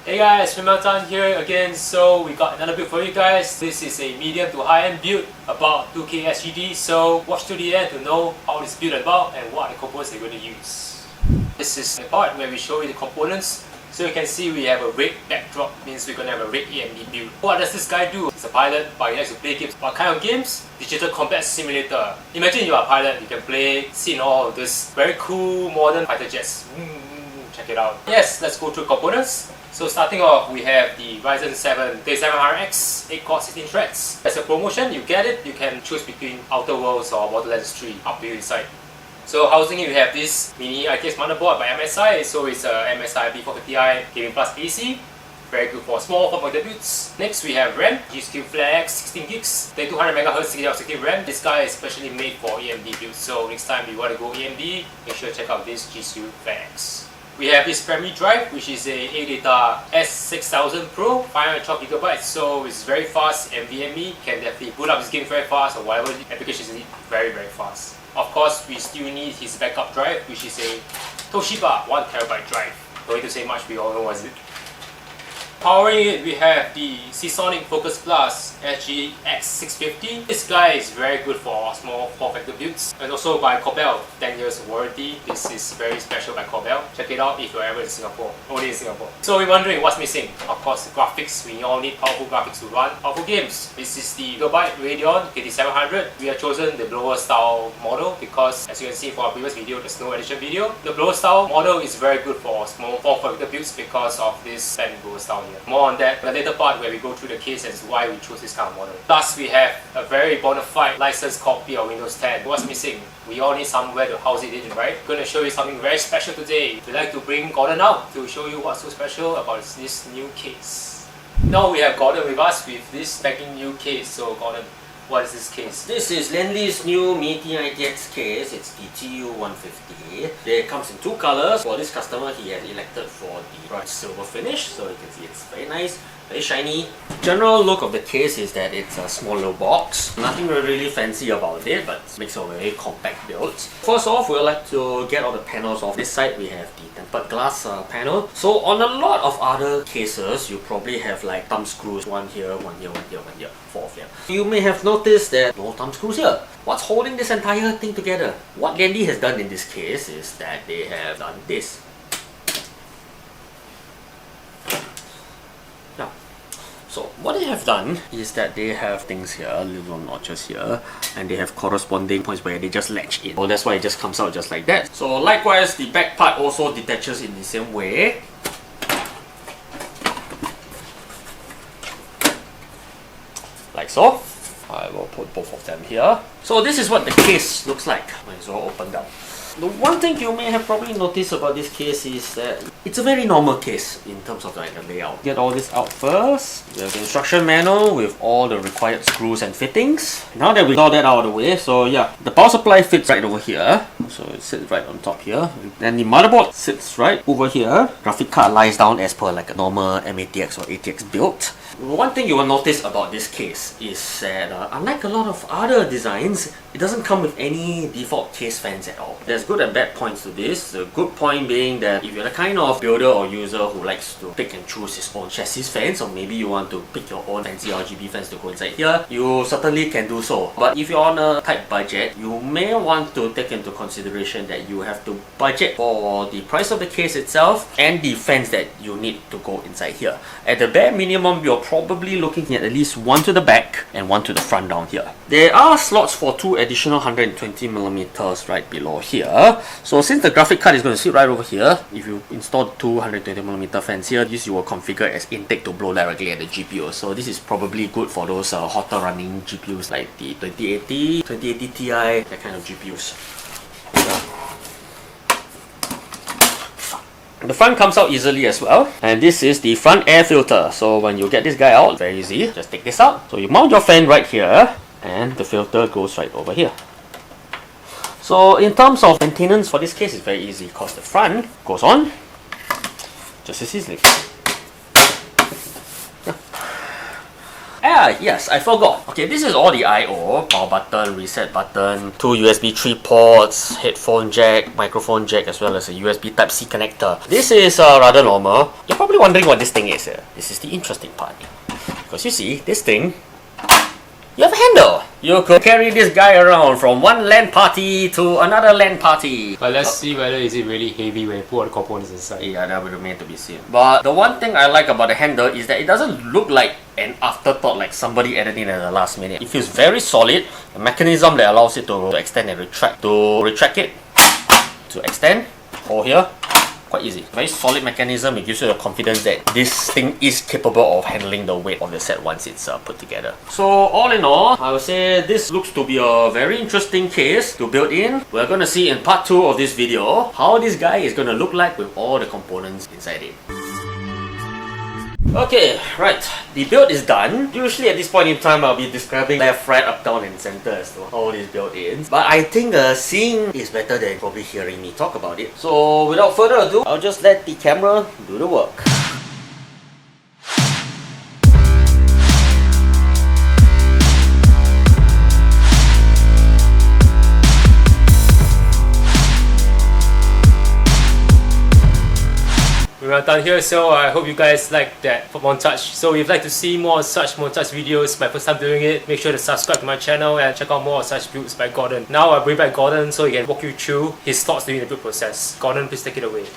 Hey guys, RealMelTan here again. So we got another build for you guys. This is a medium to high-end build about 2K SGD. So watch to the end to know how this build is about and what the components they're going to use. This is the part where we show you the components. So you can see we have a red backdrop, means we're going to have a red AMD build. What does this guy do? He's a pilot, but he likes to play games. What kind of games? Digital Combat Simulator. Imagine you are a pilot, you can play, see all of this very cool modern fighter jets. Check it out. Yes, let's go through components. So starting off, we have the Ryzen 3700X, 8-core 16 threads. As a promotion, you get it, you can choose between Outer Worlds or Borderlands 3, up to you decide. So housing it, we have this mini-ITX motherboard by MSI, so it's a MSI B450i Gaming Plus AC. Very good for small form factor builds. Next we have RAM, G-Skill Flex 16 gigs, 3200MHz 6GB RAM. This guy is specially made for AMD builds, so next time you want to go AMD, make sure to check out this G-Skill Flex. We have this memory drive, which is a ADATA S6000 Pro, 512GB, so it's very fast. NVMe can definitely boot up this game very fast, or whatever applications you need, very fast. Of course, we still need his backup drive, which is a Toshiba 1TB drive. Don't need to say much, we all know what it is. Powering it, we have the Seasonic Focus Plus SGX650. This guy is very good for small form factor builds, and also by Cobel, 10 years warranty. This is very special by Cobel. Check it out if you're ever in Singapore, only in Singapore. So we're wondering what's missing. Of course, the graphics. We all need powerful graphics to run powerful games. This is the Gigabyte Radeon RX5700. We have chosen the blower style model because, as you can see from our previous video, the Snow Edition video, the blower style model is very good for small form factor builds because of this fan blower style here. More on that in the later part where we go through the case and why we chose this kind of model. Plus, we have a very bona fide licensed copy of Windows 10. What's missing? We all need somewhere to house it in, right? I'm going to show you something very special today. We'd like to bring Gordon out to show you what's so special about this new case. Now we have Gordon with us with this packing new case. So Gordon, what is this case? This is Lian Li's new mini-ITX case. It's the TU150. It comes in two colors. For this customer, he has elected for the bright silver finish, so you can see it's very nice, very shiny. General look of the case is that it's a small little box. Nothing really fancy about it, but it makes a very compact build. First off, we'd like to get all the panels off. This side we have the tempered glass panel. So on a lot of other cases, you probably have like thumb screws, one here, one here, one here, one here, 4 of them. You may have noticed that no thumb screws here. What's holding this entire thing together? What Lian Li has done in this case is that they have done this. So what they have done is that they have things here, little notches here, and they have corresponding points where they just latch in. So that's why it just comes out just like that. So likewise, the back part also detaches in the same way. Like so. I will put both of them here. So this is what the case looks like when it's all opened up. The one thing you may have probably noticed about this case is that it's a very normal case in terms of like the layout. Get all this out first. We have the instruction manual with all the required screws and fittings. Now that we got that out of the way, so yeah, the power supply fits right over here. So it sits right on top here. Then the motherboard sits right over here. Graphic card lies down as per like a normal mATX or ATX build. One thing you will notice about this case is that unlike a lot of other designs, it doesn't come with any default case fans at all. There's good and bad points to this. The good point being that if you're the kind of builder or user who likes to pick and choose his own chassis fans, or maybe you want to pick your own fancy RGB fans to go inside here, you certainly can do so. But if you're on a tight budget, you may want to take into consideration that you have to budget for the price of the case itself and the fans that you need to go inside here. At the bare minimum, you're probably looking at least one to the back and one to the front down here. There are slots for 2 additional 120mm right below here. So since the graphic card is going to sit right over here, if you install 2 120mm fans here, this you will configure as intake to blow directly at the GPU. So this is probably good for those hotter running GPUs like the 2080, 2080 Ti, that kind of GPUs. The front comes out easily as well, and this is the front air filter. So when you get this guy out, very easy, just take this out. So you mount your fan right here, and the filter goes right over here. So in terms of maintenance for this case, it's very easy because the front goes on just as easily. yeah, yes, I forgot. Okay, this is all the I/O. Power button, reset button, 2 USB 3 ports, headphone jack, microphone jack, as well as a USB Type-C connector. This is rather normal. You're probably wondering what this thing is. This is the interesting part. Because you see, this thing, you have a handle. You could carry this guy around from one LAN party to another LAN party. But let's see whether is it really heavy when you put all the components inside. Yeah, that would remain to be seen. But the one thing I like about the handle is that it doesn't look like an afterthought, like somebody added in at the last minute. It feels very solid. A mechanism that allows it to extend and retract. To retract it, to extend, hold here. Quite easy. Very solid mechanism. It gives you the confidence that this thing is capable of handling the weight of the set once it's put together. So all in all, I would say this looks to be a very interesting case to build in. We're going to see in part 2 of this video how this guy is going to look like with all the components inside it. Okay, right, the build is done. Usually at this point in time I'll be describing left, right, up, down and center as to how this build is. But I think seeing is better than probably hearing me talk about it. So without further ado, I'll just let the camera do the work. We're done here, so I hope you guys like that montage. So if you'd like to see more such montage videos, my first time doing it, make sure to subscribe to my channel and check out more such builds by Gordon. Now I'll bring back Gordon so he can walk you through his thoughts during the build process. Gordon, please take it away.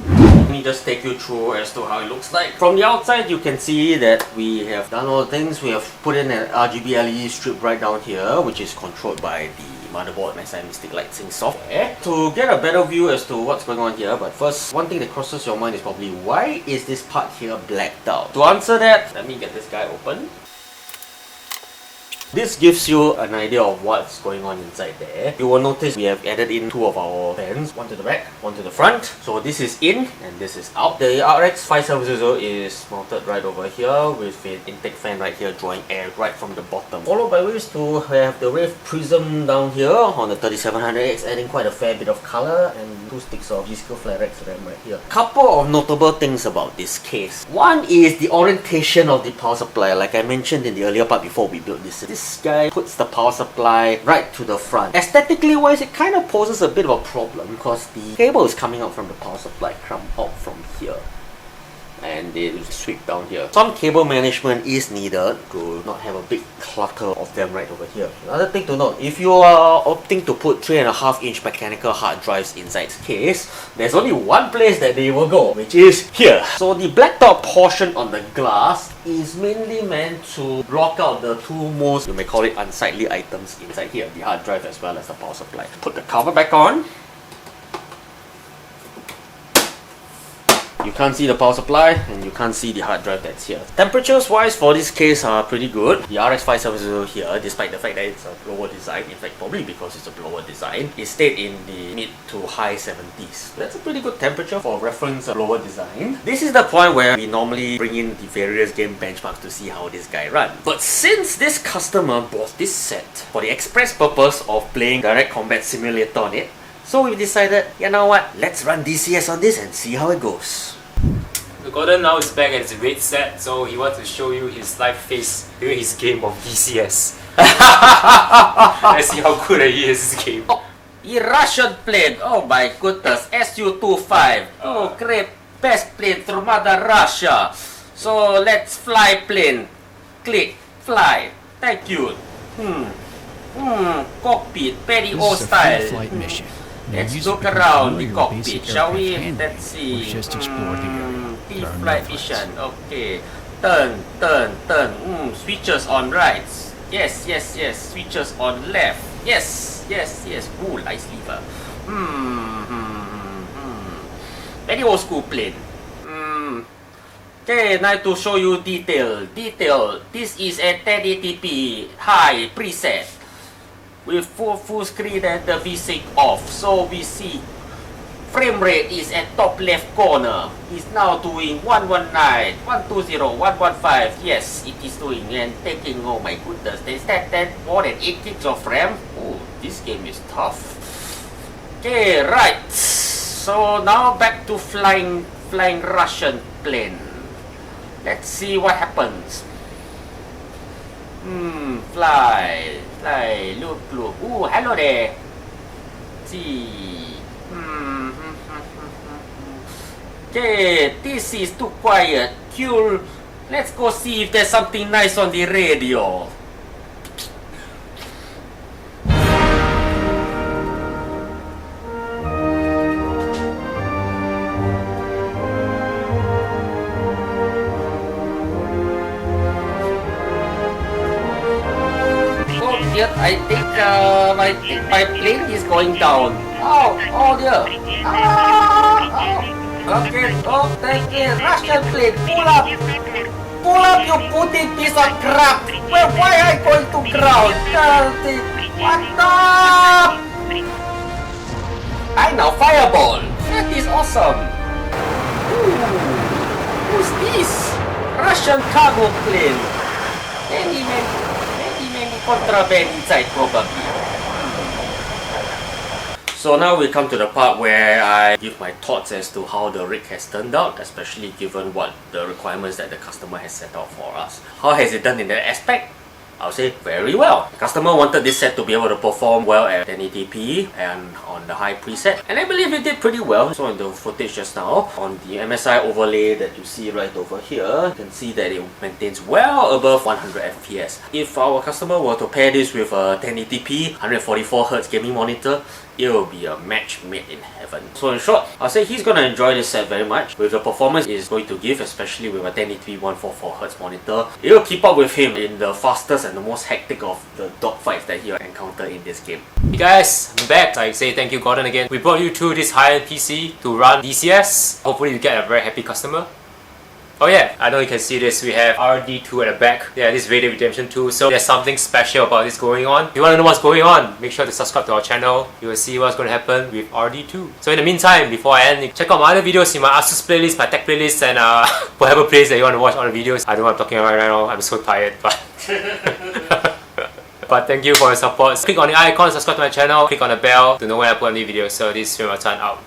Let me just take you through as to how it looks like. From the outside, you can see that we have done all the things. We have put in an RGB LED strip right down here, which is controlled by the motherboard MSI Mystic Light Sync software. To get a better view as to what's going on here, but first, one thing that crosses your mind is probably, why is this part here blacked out? To answer that, let me get this guy open. This gives you an idea of what's going on inside there. You will notice we have added in 2 of our fans, one to the back, one to the front. So this is in and this is out. The RX5700 is mounted right over here with an intake fan right here drawing air right from the bottom. Followed by ways to have the wave prism down here on the 3700X, adding quite a fair bit of color, and 2 sticks of G-Skill FlatX RAM right here. Couple of notable things about this case. One is the orientation of the power supply. Like I mentioned in the earlier part before we built this guy puts the power supply right to the front. Aesthetically wise, it kind of poses a bit of a problem because the cable is coming out from the power supply, come out from here, and they sweep down here. Some cable management is needed to not have a big clutter of them right over here. Another thing to note, if you are opting to put 3.5-inch mechanical hard drives inside this case, there's only one place that they will go, which is here. So the blacked out portion on the glass is mainly meant to block out the 2 most, you may call it, unsightly items inside here, the hard drive as well as the power supply. Put the cover back on. You can't see the power supply and you can't see the hard drive that's here. Temperatures wise for this case are pretty good. The RX5700 here, despite the fact that it's a blower design, in fact probably because it's a blower design, it stayed in the mid to high 70s. That's a pretty good temperature for reference blower design. This is the point where we normally bring in the various game benchmarks to see how this guy runs. But since this customer bought this set for the express purpose of playing Direct Combat Simulator on it, so we decided, you know what, let's run DCS on this and see how it goes. So Gordon now is back at his raid set, so he wants to show you his live face during his game of DCS. Let's see how good he is this game. Oh, Russian plane, oh my goodness, SU-25. Oh great, best plane from Mother Russia. So let's fly plane. Click, fly. Thank you. Cockpit, very old style. Flight mission. Let's look around the cockpit, shall we? Let's see. Flight mission. Okay. Turn. Switches on right. Yes. Switches on left. Yes. Ooh, nice lever. Very old school plane. Okay, now to show you detail. This is a 1080p high preset with full screen and the VSync off. So we see frame rate is at top left corner. It's now doing 119, 120, 115. Yes, it is doing and taking, oh my goodness, there's that more than 8 gigs of RAM. Oh, this game is tough. Okay, right. So now back to flying Russian plane. Let's see what happens. Fly. Look. Ooh, hello there. See. Okay, this is too quiet. Cool. Let's go see if there's something nice on the radio. I think my plane is going down. Oh dear. Okay, thank you. Russian plane, pull up, you putty piece of crap. Well, why are you going to ground? What the? I know, fireball. That is awesome. Who's this? Russian cargo plane. Any contraband inside probably. So now we come to the part where I give my thoughts as to how the rig has turned out, especially given what the requirements that the customer has set out for us. How has it done in that aspect? I'll say very well. The customer wanted this set to be able to perform well at 1080p and on the high preset, and I believe it did pretty well. So in the footage just now, on the MSI overlay that you see right over here, you can see that it maintains well above 100 FPS. If our customer were to pair this with a 1080p 144Hz gaming monitor, it will be a match made in heaven. So in short, I'll say he's going to enjoy this set very much. With the performance it's going to give, especially with a 1080p 144Hz monitor, it will keep up with him in the fastest and the most hectic of the dogfights that he'll encounter in this game. Hey guys, I'm back. I say thank you Gordon again. We brought you through this high-end PC to run DCS. Hopefully you get a very happy customer. Oh yeah, I know you can see this. We have RD2 at the back. Yeah, this Radeon Redemption 2. So there's something special about this going on. If you want to know what's going on, make sure to subscribe to our channel. You will see what's going to happen with RD2. So in the meantime, before I end, check out my other videos in my Asus playlist, my tech playlist, and whatever place that you want to watch all the videos. I don't know what I'm talking about right now. I'm so tired, but but thank you for your support. Click on the icon, subscribe to my channel, click on the bell to know when I put a new video. So this is RealMelTan out.